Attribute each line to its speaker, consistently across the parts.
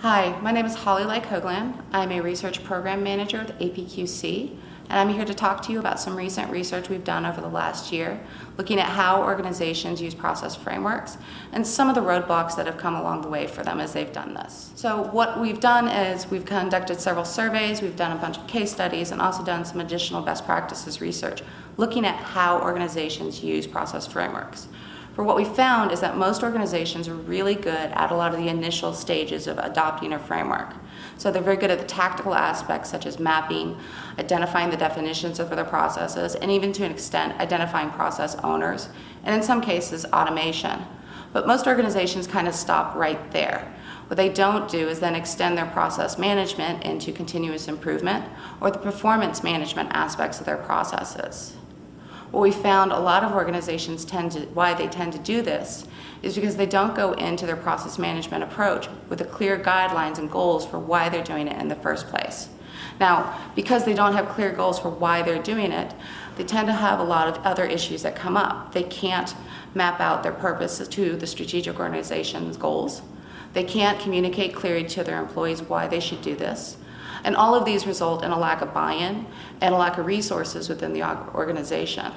Speaker 1: Hi, my name is Lyke-Ho-Gland. I'm a research program manager with APQC, and I'm here to talk to you about some recent research we've done over the last year, looking at how organizations use process frameworks and some of the roadblocks that have come along the way for them as they've done this. So what we've done is we've conducted several surveys, we've done a bunch of case studies, and also done some additional best practices research looking at how organizations use process frameworks. For what we found is that most organizations are really good at a lot of the initial stages of adopting a framework. So they're very good at the tactical aspects such as mapping, identifying the definitions of their processes, and even to an extent identifying process owners, and in some cases automation. But most organizations kind of stop right there. What they don't do is then extend their process management into continuous improvement or the performance management aspects of their processes. What we found a lot of organizations why they tend to do this is because they don't go into their process management approach with the clear guidelines and goals for why they're doing it in the first place. Now, because they don't have clear goals for why they're doing it, they tend to have a lot of other issues that come up. They can't map out their purpose to the strategic organization's goals. They can't communicate clearly to their employees why they should do this. And all of these result in a lack of buy-in and a lack of resources within the organization.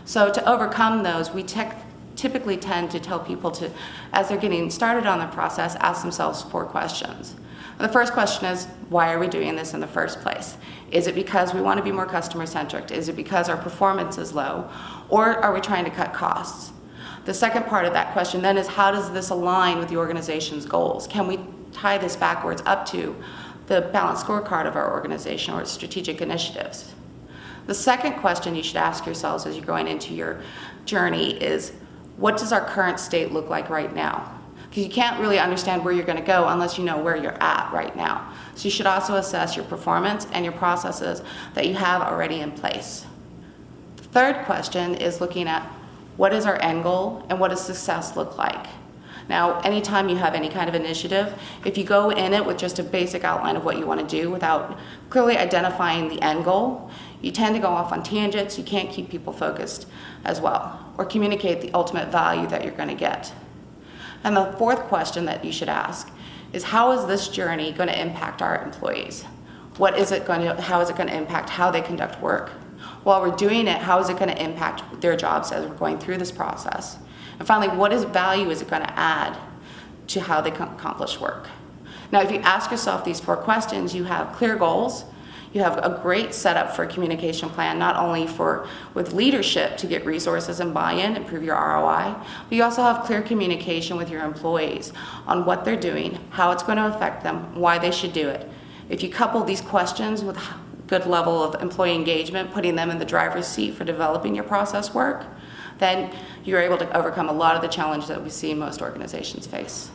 Speaker 1: So to overcome those, we typically tend to tell people to, as they're getting started on the process, ask themselves 4 questions. And the first question is, why are we doing this in the first place? Is it because we want to be more customer-centric? Is it because our performance is low? Or are we trying to cut costs? The second part of that question then is, how does this align with the organization's goals? Can we tie this backwards up to the balanced scorecard of our organization or its strategic initiatives? The second question you should ask yourselves as you're going into your journey is, what does our current state look like right now? Because you can't really understand where you're going to go unless you know where you're at right now. So you should also assess your performance and your processes that you have already in place. The third question is looking at, what is our end goal and what does success look like? Now, anytime you have any kind of initiative, if you go in it with just a basic outline of what you want to do without clearly identifying the end goal, you tend to go off on tangents. You can't keep people focused as well, or communicate the ultimate value that you're going to get. And the fourth question that you should ask is, how is this journey going to impact our employees? How is it going to impact how they conduct work? While we're doing it, how is it going to impact their jobs as we're going through this process? And finally, what value is it going to add to how they accomplish work? Now, if you ask yourself these 4 questions, you have clear goals, you have a great setup for a communication plan, not only with leadership to get resources and buy-in, improve your ROI, but you also have clear communication with your employees on what they're doing, how it's going to affect them, why they should do it. If you couple these questions with good level of employee engagement, putting them in the driver's seat for developing your process work, then you're able to overcome a lot of the challenges that we see most organizations face.